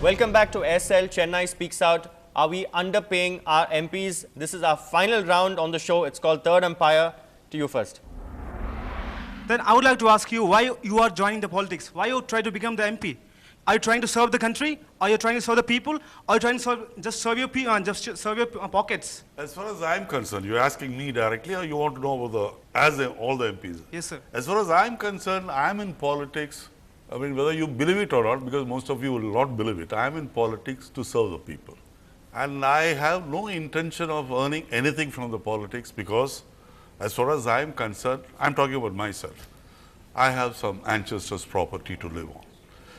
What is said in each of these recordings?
Welcome back to SL. Chennai Speaks Out. Are we underpaying our MPs? This is our final round on the show. It's called Third Umpire. To you first. Then I would like to ask you why you are joining the politics. Why you try to become the MP? Are you trying to serve the country? Are you trying to serve the people? Or are you trying to just serve your pockets? As far as I'm concerned, you're asking me directly, or you want to know about all the MPs? Yes, sir. As far as I'm concerned, I'm in politics. I mean, whether you believe it or not, because most of you will not believe it, I'm in politics to serve the people. And I have no intention of earning anything from the politics because, as far as I'm concerned, I'm talking about myself. I have some ancestors' property to live on.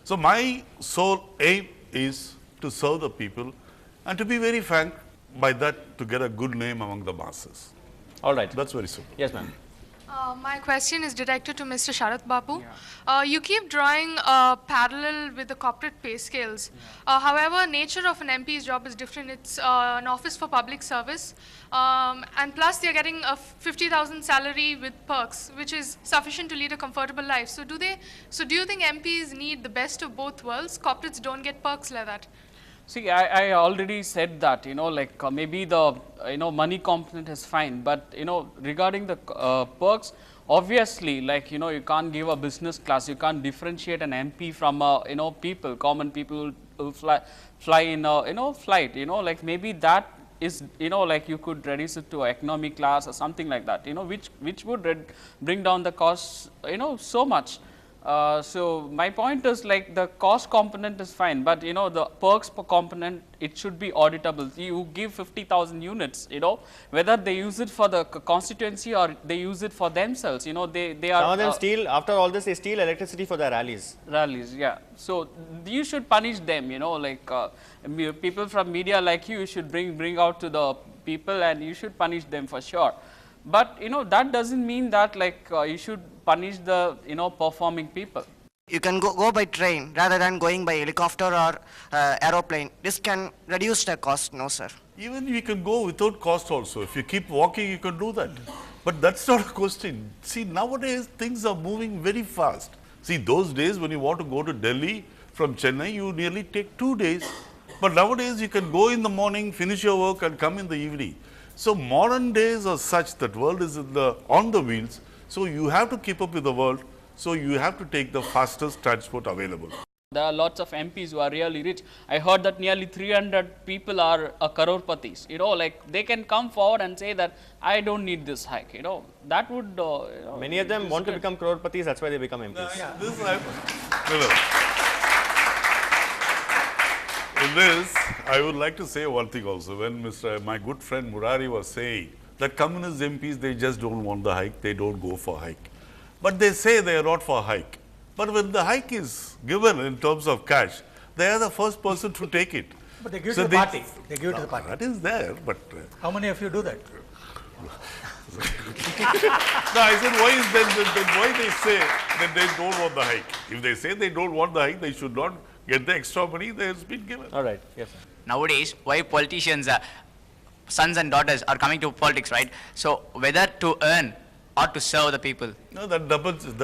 So my sole aim is to serve the people and, to be very frank, by that to get a good name among the masses. All right. That's very simple. Yes, ma'am. My question is directed to Mr. Sharath Babu. Yeah. You keep drawing a parallel with the corporate pay scales. Yeah. However, nature of an MP's job is different. It's an office for public service. And plus, they're getting a 50,000 salary with perks, which is sufficient to lead a comfortable life. So do you think MPs need the best of both worlds? Corporates don't get perks like that. See, I already said that, maybe the, money component is fine, but, regarding the perks, obviously, you can't give a business class, you can't differentiate an MP from, common people who fly in a, flight, maybe that is, you could reduce it to economy class or something like that, which would bring down the costs, so much. So my point is the cost component is fine, but the perks per component, it should be auditable. You give 50,000 units, whether they use it for the constituency or they use it for themselves, they are. Some of them steal, after all this, they steal electricity for their rallies. Rallies, yeah. So you should punish them, people from media like you should bring out to the people and you should punish them for sure. But that doesn't mean that you should punish the performing people. You can go by train rather than going by helicopter or aeroplane. This can reduce the cost, no sir. Even you can go without cost also. If you keep walking, you can do that. But that's not a question. See, nowadays things are moving very fast. See, those days when you want to go to Delhi from Chennai, you nearly take 2 days. But nowadays you can go in the morning, finish your work and come in the evening. So modern days are such that world is on the wheels. So you have to keep up with the world. So you have to take the fastest transport available. There are lots of MPs who are really rich. I heard that nearly 300 people are crorepathi's. They can come forward and say that I don't need this hike. That would. Many of them want to become crorepathi's. That's why they become MPs. In this, I would like to say one thing also. When my good friend Murari was saying that communist MPs, they just don't want the hike, they don't go for hike. But they say they are not for hike. But when the hike is given in terms of cash, they are the first person to take it. But they give it to the party. They give it to the party. That is there, but... How many of you do that? No, I said, why they say that they don't want the hike? If they say they don't want the hike, they should not get the extra money that has been given. All right. Yes, sir. Nowadays, why politicians, sons and daughters are coming to politics, right? So whether to earn or to serve the people? No, that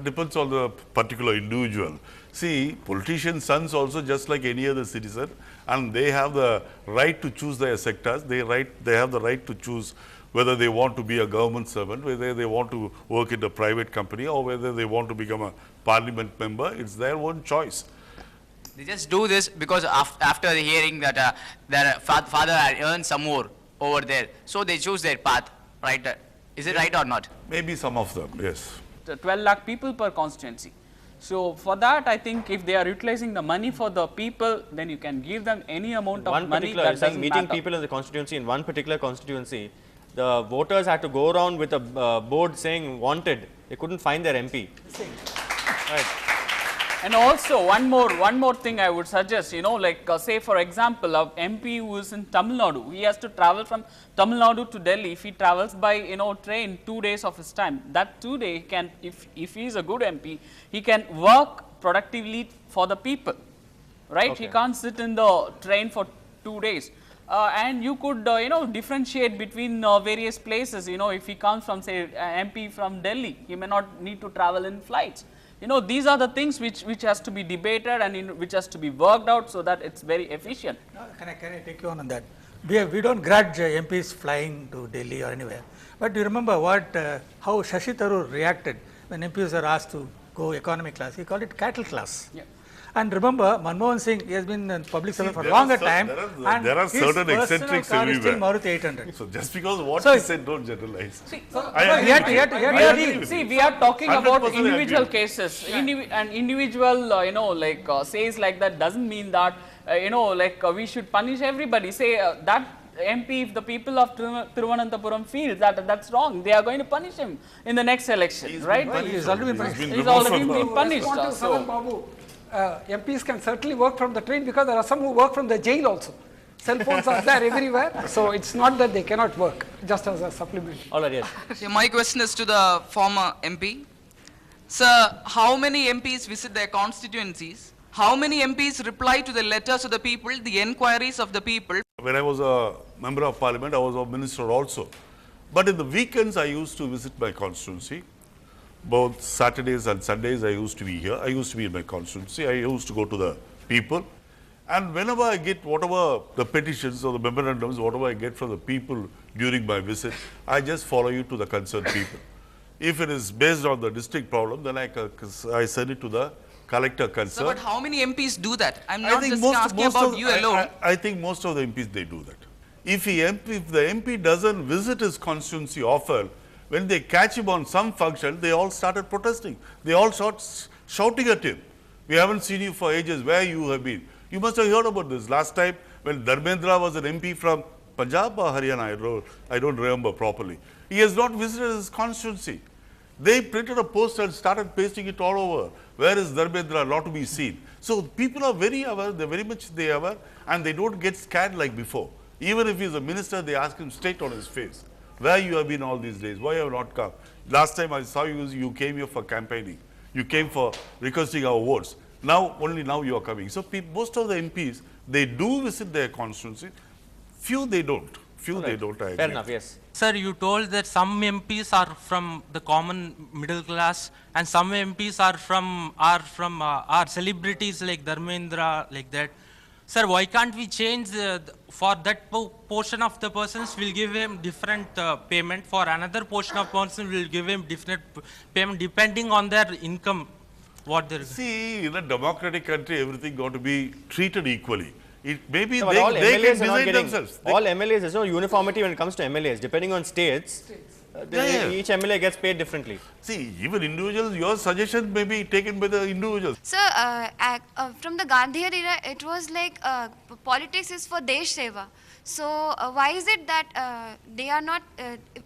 depends on the particular individual. See, politicians' sons also just like any other citizen, and they have the right to choose their sectors. They have the right to choose whether they want to be a government servant, whether they want to work in a private company, or whether they want to become a parliament member. It's their own choice. They just do this because after hearing that their father had earned some more over there, so they choose their path, right? Is it right or not? Maybe some of them, yes. 12 lakh people per constituency. So for that, I think if they are utilizing the money for the people, then you can give them any amount of money. That doesn't meeting matter. people in the constituency, in one particular constituency, the voters had to go around with a board saying wanted. They couldn't find their MP. Right. And also one more thing I would suggest, say for example, a MP who is in Tamil Nadu, he has to travel from Tamil Nadu to Delhi. If he travels by train 2 days of his time, that 2 days he can, if he is a good MP, he can work productively for the people, right? Okay. He can't sit in the train for 2 days. And you could differentiate between various places. If he comes from, say, MP from Delhi, he may not need to travel in flights. You know, these are the things which has to be debated and which has to be worked out so that it's very efficient. Can I take you on that? We don't grudge MPs flying to Delhi or anywhere. But do you remember how Shashi Tharoor reacted when MPs were asked to go economy class? He called it cattle class. Yeah. And remember, Manmohan Singh, he has been in public service for a longer time. There are certain eccentrics everywhere. Maruti 800. So just because what he said, don't generalize. We are talking about 100% individual agree. cases. An individual, says like that doesn't mean that, we should punish everybody. Say that MP, if the people of Thiruvananthapuram feel that that's wrong, they are going to punish him in the next election, right? He's already been punished. He's already been punished. Respond to Saran Babu. MPs can certainly work from the train because there are some who work from the jail also. Cell phones are there everywhere, so it's not that they cannot work, just as a supplement. All right, yes. So my question is to the former MP. Sir, how many MPs visit their constituencies? How many MPs reply to the letters of the people, the enquiries of the people? When I was a member of parliament, I was a minister also. But in the weekends, I used to visit my constituency. Both Saturdays and Sundays, I used to be here. I used to be in my constituency. I used to go to the people. And whenever I get whatever the petitions or the memorandums, whatever I get from the people during my visit, I just follow you to the concerned people. If it is based on the district problem, then I send it to the collector concerned. Sir, but how many MPs do that? I'm not just asking about you alone. I think most of the MPs, they do that. If the MP doesn't visit his constituency often, when they catch him on some function, they all started protesting. They all start shouting at him. We haven't seen you for ages. Where you have been? You must have heard about this. Last time when Dharmendra was an MP from Punjab or Haryana, I don't remember properly. He has not visited his constituency. They printed a poster and started pasting it all over. Where is Dharmendra? Not to be seen. So people are very aware, they're very much aware, and they don't get scared like before. Even if he's a minister, they ask him straight on his face. Where you have been all these days? Why you have not come? Last time I saw you, you came here for campaigning. You came for requesting our votes. Now, only now you are coming. So most of the MPs, they do visit their constituency. Few they don't. Few they don't. I agree. Fair enough, yes. Sir, you told that some MPs are from the common middle class and some MPs are celebrities like Dharmendra, like that. Sir, why can't we change for that portion of the persons will give him different payment, for another portion of person will give him different payment depending on their income, what they're... See, in a democratic country, everything got to be treated equally. Maybe No, they all can MLAs are not design getting, themselves. all MLAs, there's no uniformity when it comes to MLAs. Depending on states, each MLA gets paid differently. See, even individuals, your suggestion may be taken by the individuals. Sir, from the Gandhi era, it was like politics is for Desh Seva. So why is it that they are not,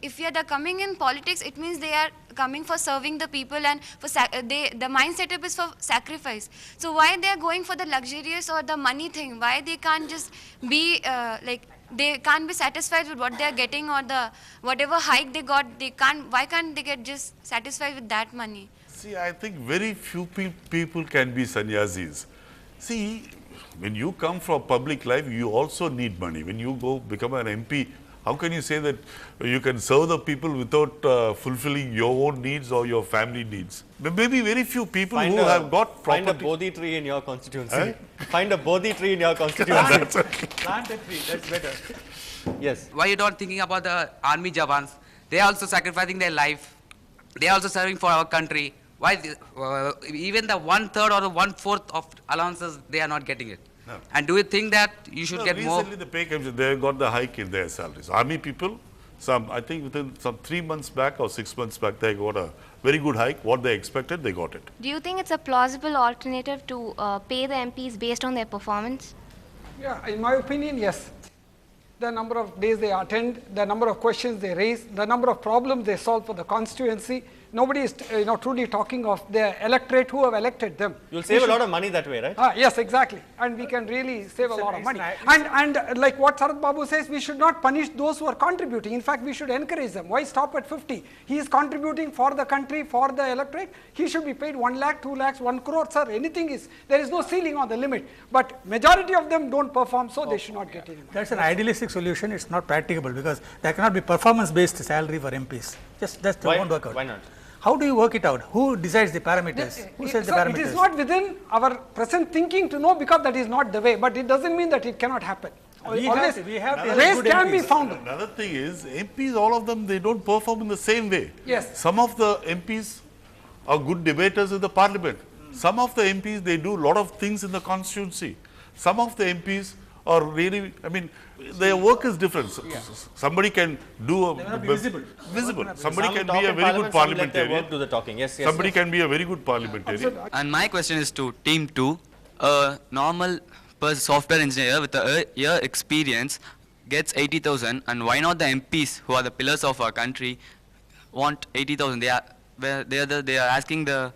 if they're coming in politics, it means they are coming for serving the people and for the mind setup is for sacrifice. So why they are going for the luxurious or the money thing? Why they can't just be they can't be satisfied with what they are getting or the whatever hike they got, why can't they get just satisfied with that money? See, I think very few people can be sannyasis. See, when you come from public life, you also need money. When you go become an MP, how can you say that you can serve the people without fulfilling your own needs or your family needs? There may be very few people who have got property. Find a Bodhi tree in your constituency. Find a Bodhi tree in your constituency. Plant a tree, that's better. Yes. Why you not thinking about the army Javans? They are also sacrificing their life. They are also serving for our country. Why even the 1/3 or the 1/4 of allowances, they are not getting it? No. And do you think that you should get more? Recently the pay commission, they got the hike in their salaries. Army people, I think within some 3 months back or 6 months back, they got a very good hike. What they expected, they got it. Do you think it's a plausible alternative to pay the MPs based on their performance? Yeah, in my opinion, yes. The number of days they attend, the number of questions they raise, the number of problems they solve for the constituency. Nobody is truly talking of the electorate who have elected them. You'll save a lot of money that way, right? Yes, exactly. And we can really save a lot of money. And like what Sarat Babu says, we should not punish those who are contributing. In fact, we should encourage them. Why stop at 50? He is contributing for the country, for the electorate. He should be paid 1 lakh, 2 lakhs, 1 crore. Sir, anything is, there is no ceiling on the limit. But majority of them don't perform, so they should not get any money. That's an idealistic solution. It's not practicable because there cannot be performance-based salary for MPs. That won't work out. Why not? How do you work it out? Who decides the parameters? Who sets the So parameters? it is not within our present thinking to know, because that is not the way, but it doesn't mean that it cannot happen. We have to elect ways good can be MPs. found. Another thing is, MPs, all of them, they don't perform in the same way. Yes. Some of the MPs are good debaters in the parliament. Some of the MPs, they do a lot of things in the constituency. Some of the MPs are really, I mean, their work is different. Somebody can do a visible. Somebody Some can talk be a in very good parliament, some let their parliamentarian. work do the talking. Yes, yes. Somebody yes. can be a very good parliamentarian. And my question is to Team 2. A normal software engineer with a year experience gets 80,000, and why not the MPs, who are the pillars of our country, want 80,000? They are asking their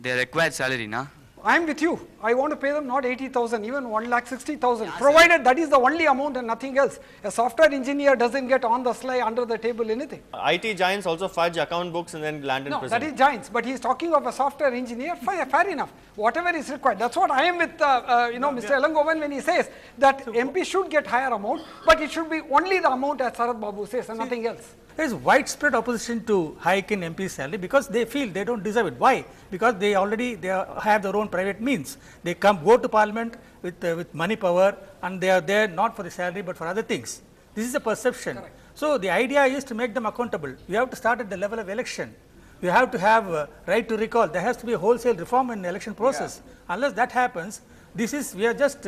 required salary, na? I am with you. I want to pay them not 80,000, even 1,60,000, provided that is the only amount and nothing else. A software engineer doesn't get on the sly, under the table, anything. IT giants also fudge account books and then land in No, prison. that is giants, but he is talking of a software engineer. Fair enough. Whatever is required. That's what I am with Mr. Elangovan when he says that MP should get higher amount, but it should be only the amount as Sarath Babu says and nothing else. There is widespread opposition to hike in MP salary because they feel they don't deserve it. Why? Because they have their own private means. They go to parliament with money power, and they are there not for the salary but for other things. This is a perception. Correct. So the idea is to make them accountable. You have to start at the level of election. You have to have right to recall. There has to be a wholesale reform in the election process. Yeah. Unless that happens, we are just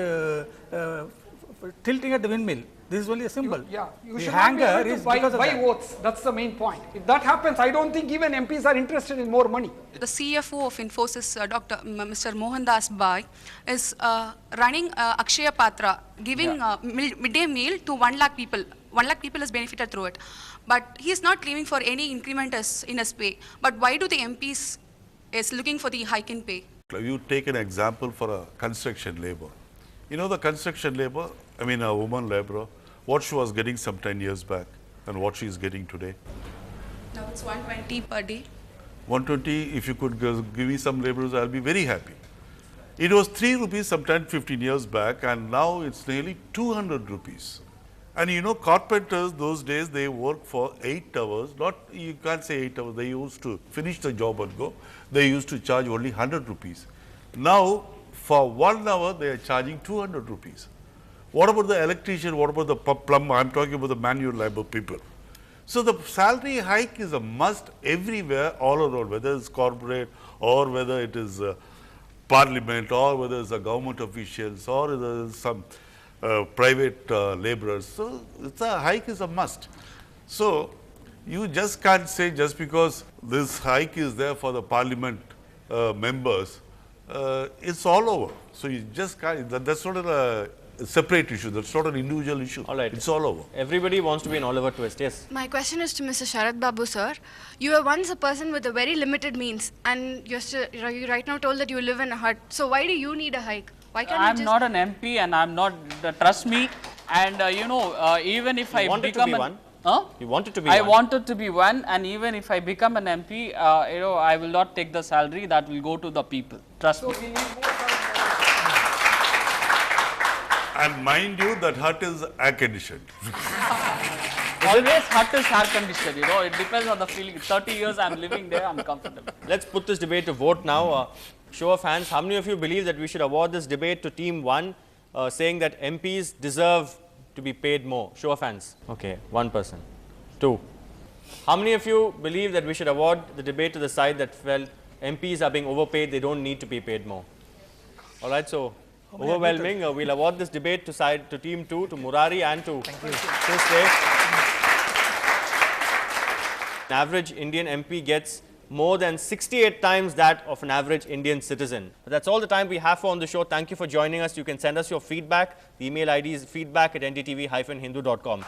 tilting at the windmill. This is only a symbol. You should not be able to buy votes. That's the main point. If that happens, I don't think even MPs are interested in more money. The CFO of Infosys, Mr. Mohandas Bhai, is running Akshaya Patra, giving midday meal to 1 lakh people. 1 lakh people has benefited through it. But he is not claiming for any increment in his pay. But why do the MPs is looking for the hike in pay? You take an example for a construction labor. You know the construction labor, I mean a woman laborer, what she was getting some 10 years back and what she is getting today? Now it's 120 per day. 120, if you could give me some laborers, I'll be very happy. It was 3 rupees some 10, 15 years back, and now it's nearly 200 rupees. And you know, carpenters those days, they work for 8 hours, you can't say 8 hours, they used to finish the job and go. They used to charge only 100 rupees. Now, for 1 hour, they are charging 200 rupees. What about the electrician? What about the plumber? I'm talking about the manual labor people. So the salary hike is a must everywhere, all around, whether it's corporate or whether it is parliament or whether it's a government officials or whether it's some private laborers. So it's a hike is a must. So you just can't say just because this hike is there for the parliament members, it's all over. So you just can't, that's not a separate issue, that's not an individual issue. All right. It's all over. Everybody wants to be an Oliver Twist, yes. My question is to Mr. Sharath Babu, sir. You were once a person with a very limited means, and you right now told that you live in a hut. So why do you need a hike? Why can't you I'm just... not an MP, and I'm not, trust me, and even if I become one? You wanted to be I one? wanted to be one, and even if I become an MP, I will not take the salary, that will go to the people. Trust me. And mind you, that hut is air conditioned. Always hut is air conditioned, it depends on the feeling. 30 years I'm living there, I'm comfortable. Let's put this debate to vote now. Show of hands, how many of you believe that we should award this debate to team 1, saying that MPs deserve to be paid more? Show of hands. Okay, 1 person. 2. How many of you believe that we should award the debate to the side that felt MPs are being overpaid, they don't need to be paid more? All right, so overwhelming. We'll award this debate to team 2, to Murari and to Chris. An average Indian MP gets more than 68 times that of an average Indian citizen. That's all the time we have for on the show. Thank you for joining us. You can send us your feedback. The email ID is feedback@ndtv-hindu.com.